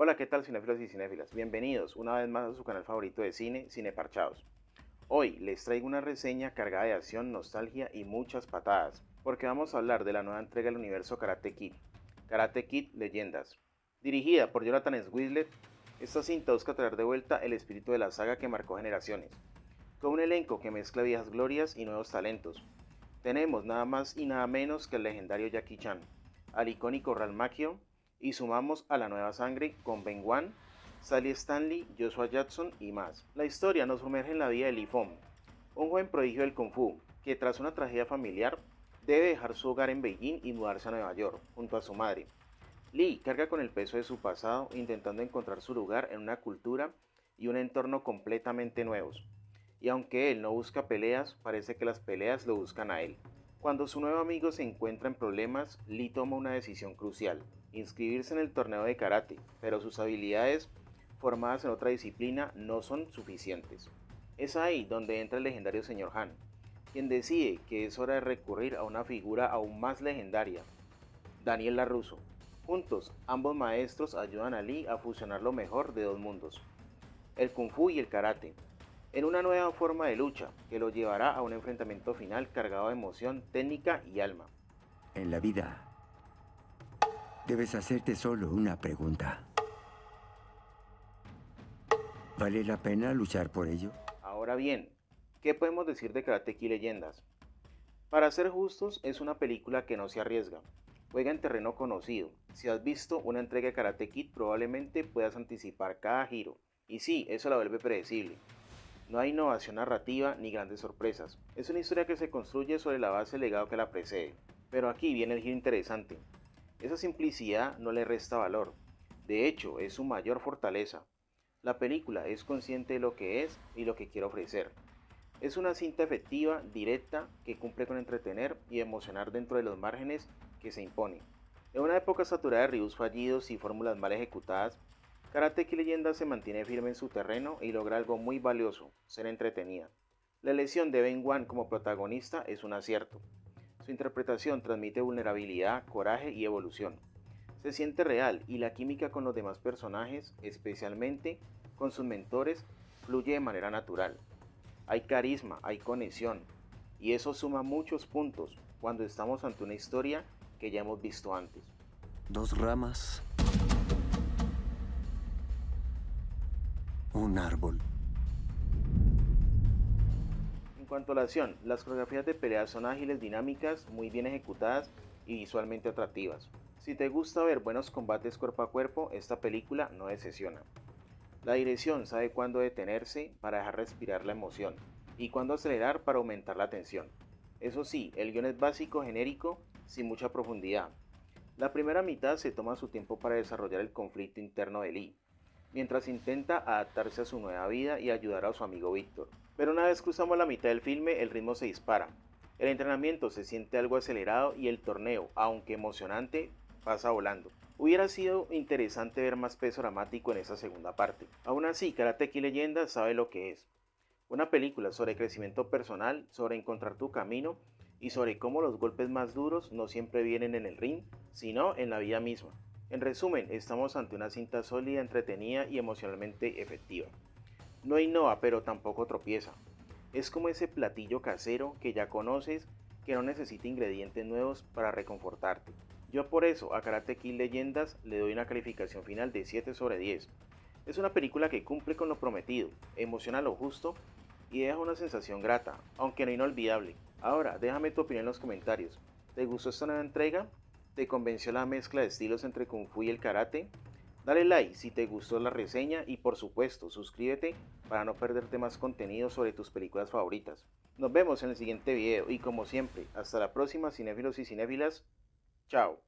Hola, ¿qué tal cinéfilos y cinéfilas? Bienvenidos una vez más a su canal favorito de cine, Cineparchados. Hoy les traigo una reseña cargada de acción, nostalgia y muchas patadas, porque vamos a hablar de la nueva entrega del universo Karate Kid Leyendas. Dirigida por Jonathan Swislett, esta cinta busca traer de vuelta el espíritu de la saga que marcó generaciones, con un elenco que mezcla viejas glorias y nuevos talentos. Tenemos nada más y nada menos que el legendario Jackie Chan, al icónico Ralph Macchio, y sumamos a la nueva sangre con Ben Wan, Sally Stanley, Joshua Jackson y más. La historia nos sumerge en la vida de Li Fong, un joven prodigio del Kung Fu, que tras una tragedia familiar debe dejar su hogar en Beijing y mudarse a Nueva York, junto a su madre. Lee carga con el peso de su pasado intentando encontrar su lugar en una cultura y un entorno completamente nuevos. Y aunque él no busca peleas, parece que las peleas lo buscan a él. Cuando su nuevo amigo se encuentra en problemas, Lee toma una decisión crucial, inscribirse en el torneo de karate, pero sus habilidades, formadas en otra disciplina, no son suficientes. Es ahí donde entra el legendario señor Han, quien decide que es hora de recurrir a una figura aún más legendaria, Daniel LaRusso. Juntos, ambos maestros ayudan a Lee a fusionar lo mejor de dos mundos, el kung fu y el karate, en una nueva forma de lucha que lo llevará a un enfrentamiento final cargado de emoción, técnica y alma. En la vida, debes hacerte solo una pregunta. ¿Vale la pena luchar por ello? Ahora bien, ¿qué podemos decir de Karate Kid Leyendas? Para ser justos, es una película que no se arriesga, juega en terreno conocido. Si has visto una entrega de Karate Kid, probablemente puedas anticipar cada giro. Y sí, eso la vuelve predecible. No hay innovación narrativa ni grandes sorpresas. Es una historia que se construye sobre la base del legado que la precede. Pero aquí viene el giro interesante. Esa simplicidad no le resta valor. De hecho, es su mayor fortaleza. La película es consciente de lo que es y lo que quiere ofrecer. Es una cinta efectiva, directa, que cumple con entretener y emocionar dentro de los márgenes que se impone. En una época saturada de reviews fallidos y fórmulas mal ejecutadas, Karate Kid Legenda se mantiene firme en su terreno y logra algo muy valioso, ser entretenida. La elección de Ben Wan como protagonista es un acierto. Su interpretación transmite vulnerabilidad, coraje y evolución. Se siente real y la química con los demás personajes, especialmente con sus mentores, fluye de manera natural. Hay carisma, hay conexión, y eso suma muchos puntos cuando estamos ante una historia que ya hemos visto antes. Dos ramas, un árbol. En cuanto a la acción, las coreografías de peleas son ágiles, dinámicas, muy bien ejecutadas y visualmente atractivas. Si te gusta ver buenos combates cuerpo a cuerpo, esta película no decepciona. La dirección sabe cuándo detenerse para dejar respirar la emoción y cuándo acelerar para aumentar la tensión. Eso sí, el guion es básico, genérico, sin mucha profundidad. La primera mitad se toma su tiempo para desarrollar el conflicto interno de Lee, mientras intenta adaptarse a su nueva vida y ayudar a su amigo Víctor. Pero una vez cruzamos la mitad del filme, el ritmo se dispara. El entrenamiento se siente algo acelerado y el torneo, aunque emocionante, pasa volando. Hubiera sido interesante ver más peso dramático en esa segunda parte. Aún así, Karate Kid Legenda sabe lo que es. Una película sobre crecimiento personal, sobre encontrar tu camino y sobre cómo los golpes más duros no siempre vienen en el ring, sino en la vida misma. En resumen, estamos ante una cinta sólida, entretenida y emocionalmente efectiva. No innova, pero tampoco tropieza. Es como ese platillo casero que ya conoces, que no necesita ingredientes nuevos para reconfortarte. Yo por eso a Karate Kid Leyendas le doy una calificación final de 7 sobre 10. Es una película que cumple con lo prometido, emociona lo justo y deja una sensación grata, aunque no inolvidable. Ahora, déjame tu opinión en los comentarios. ¿Te gustó esta nueva entrega? ¿Te convenció la mezcla de estilos entre Kung Fu y el karate? Dale like si te gustó la reseña y por supuesto suscríbete para no perderte más contenido sobre tus películas favoritas. Nos vemos en el siguiente video y como siempre, hasta la próxima cinéfilos y cinéfilas. Chao.